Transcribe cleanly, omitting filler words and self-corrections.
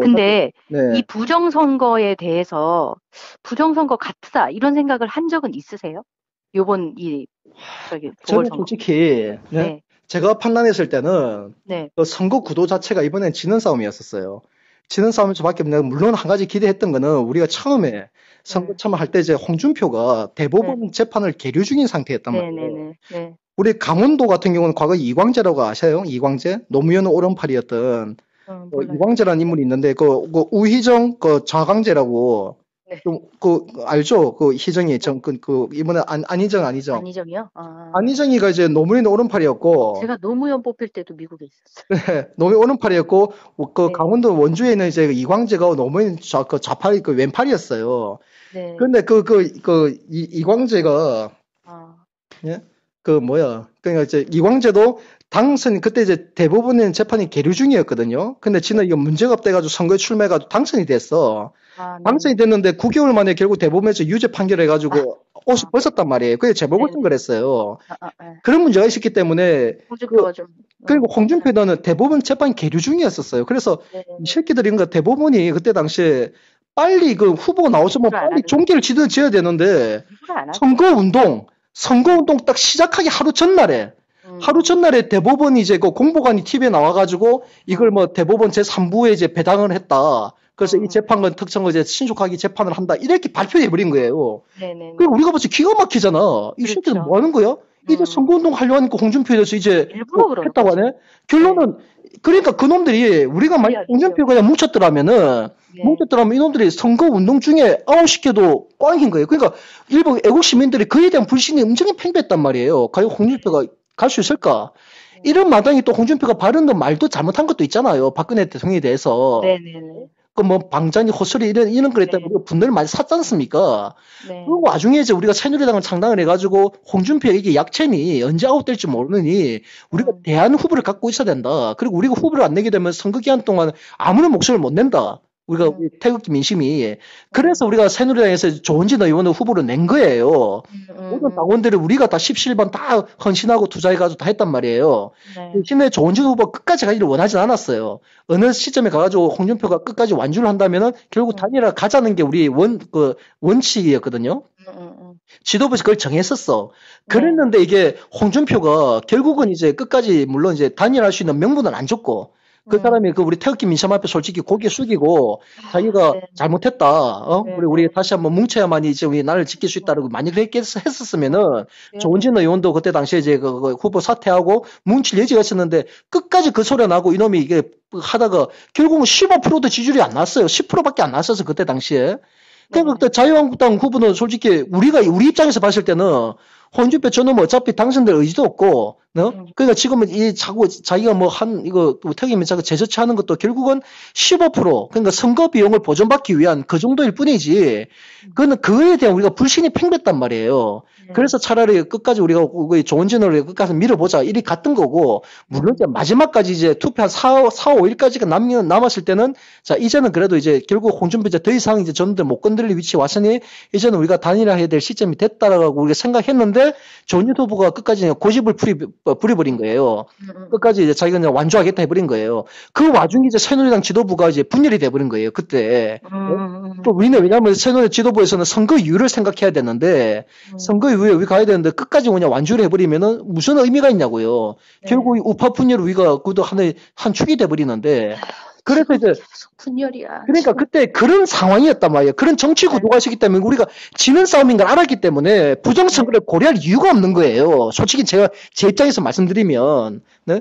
근데 이 네. 부정선거에 대해서 부정선거 같다 이런 생각을 한 적은 있으세요? 요번 이 저기 저는 보궐선거. 솔직히, 네? 네, 제가 판단했을 때는 네, 그 선거 구도 자체가 이번엔 지는 싸움이었었어요. 지는 싸움일 수밖에 없는데, 물론 한 가지 기대했던 거는 우리가 처음에 선거 네, 처음 할 때 이제 홍준표가 네, 대법원 재판을 계류 중인 상태였단 네, 네, 말이에요. 네, 네, 우리 강원도 같은 경우는 과거 이광재라고 아세요? 이광재? 노무현 오른팔이었던 몰라요. 이광재라는 인물이 있는데 그 우희정 그 좌광재라고 네, 좀 그 알죠? 그 희정이 그 이번에 안희정 안희정이요? 안희정이가 이제 노무현 오른팔이었고 제가 노무현 뽑힐 때도 미국에 있었어요. 노무현 오른팔이었고 그 네, 강원도 원주에는 이제 그 이광재가 노무현 그 좌팔 그 왼팔이었어요. 네, 그런데 이광재가 아, 예? 그 뭐야? 그러니까 이제 이광재도 당선 그때 이제 대법원 재판이 계류 중이었거든요. 근데 지는 이거 문제가 없대가지고 선거에 출마해가지고 당선이 됐어. 당선이 네네. 됐는데 9개월 만에 결국 대법원에서 유죄 아, 판결해가지고 옷이 아, 벗었단 말이에요. 그게 재보궐 네네. 선거를 했어요. 네. 그런 문제가 있었기 때문에 그 홍준표가 좀, 그리고 괜찮, 홍준표는 대법원 재판 계류 중이었었어요. 그래서 이 네네. 새끼들이 그러니까 대법원이 그때 당시에 빨리 그 후보 나오시면 일부러 안 빨리 하는, 종결을 지어야 되는데 일부러 안 하죠. 음, 선거운동 딱 시작하기 하루 음, 전날에 대법원이 이제 그 공보관이 TV에 나와가지고 이걸 음, 뭐 대법원 제3부에 이제 배당을 했다. 그래서 이 음. 재판관 특정을 이제 신속하게 재판을 한다. 이렇게 발표해버린 거예요. 그리고 네네네. 우리가 벌써 기가 막히잖아. 이 새끼들 그렇죠. 뭐 하는 거야? 이제 음, 선거운동 하려고 하니까 홍준표에 대해서 이제 일부러 그러는 했다고 거지. 하네? 네. 결론은, 그러니까 그놈들이 우리가 만약 무리하겠죠. 홍준표 그냥 네. 뭉쳤더라면 이놈들이 선거운동 중에 아웃시켜도 꽝인 거예요. 그러니까 일부 애국 시민들이 그에 대한 불신이 엄청 팽배했단 말이에요. 과연 홍준표가 갈 수 있을까? 이런 마당에 또 홍준표가 발언도 말도 잘못한 것도 있잖아요. 박근혜 대통령에 대해서. 네네네. 그 뭐 방장이 헛소리 이런 걸 했다면 네. 우리가 분노를 많이 샀지 않습니까? 그 네. 와중에 이제 우리가 새누리당을 창당을 해가지고 홍준표에게 약체니 언제 아웃될지 모르느니 우리가 음, 대안 후보를 갖고 있어야 된다. 그리고 우리가 후보를 안 내게 되면 선거 기간 동안 아무런 목소리를 못 낸다. 우리 음, 태극기 민심이. 그래서 음, 우리가 새누리당에서 조은진 의원을 후보로 낸 거예요. 모든 음. 당원들을 우리가 다 17번 다 헌신하고 투자해가지고 다 했단 말이에요. 네. 대신에 조은진 후보 끝까지 가기를 원하진 않았어요. 어느 시점에 가가지고 홍준표가 끝까지 완주를 한다면은 결국 음, 단일화 가자는 게 우리 원칙이었거든요. 음, 음, 음. 지도부에서 그걸 정했었어. 네. 그랬는데 이게 홍준표가 결국은 이제 끝까지 물론 이제 단일할 수 있는 명분은 안 줬고 그 음, 사람이 그 우리 태극기 민심 앞에 솔직히 고개 숙이고 자기가 네. 잘못했다. 우리 네네. 다시 한번 뭉쳐야만이 이제 우리 나라를 지킬 수 있다라고 만약 그렇게 했었으면은 조은진 네네. 의원도 그때 당시에 이제 그 후보 사퇴하고 뭉칠 여지가 있었는데 끝까지 그 소리 나고 이놈이 이게 하다가 결국은 15%도 지지율이 안 났어요. 10%밖에 안 났어서 그때 당시에. 그러니까 그때 네네. 자유한국당 후보는 솔직히 우리 입장에서 봤을 때는 홍준표 저놈 어차피 당선될 의지도 없고, 음, 그러니까 지금은 자기가 뭐 이거 태극기 자가 제저치하는 것도 결국은 15%, 그러니까 선거 비용을 보전받기 위한 그 정도일 뿐이지, 그거는 그거에 대한 우리가 불신이 팽배했단 말이에요. 네. 그래서 차라리 끝까지 우리가 조은진을 끝까지 밀어보자. 이리 갔던 거고, 물론 이제 음, 마지막까지 이제 투표 한 5일까지가 남았을 때는 자, 이제는 그래도 이제 결국 홍준표 이제 더 이상 이제 저놈들 못 건드릴 위치에 왔으니 이제는 우리가 단일화해야 될 시점이 됐다라고 우리가 생각했는데 조은진 후보가 끝까지 그냥 고집을 부려버린 거예요. 음, 음, 끝까지 이제 자기가 그냥 완주하겠다 해버린 거예요. 그 와중에 이제 새누리당 지도부가 이제 분열이 돼버린 거예요. 그때. 예? 또 우리는 네. 왜냐하면 새누리 지도부에서는 선거 이유를 생각해야 되는데 음, 선거 이후에 우리 가야 되는데 끝까지 그냥 완주를 해버리면은 무슨 의미가 있냐고요. 결국 네. 이 우파 분열 우리가 그것도 한 축이 돼버리는데 그래서 지금 이제 계속 분열이야. 그러니까 지금. 그때 그런 상황이었단 말이에요. 그런 정치 네. 구도가 있었기 때문에 우리가 지는 싸움인 걸 알았기 때문에 네. 부정선거를 고려할 이유가 없는 거예요. 솔직히 제가 제 입장에서 말씀드리면 네?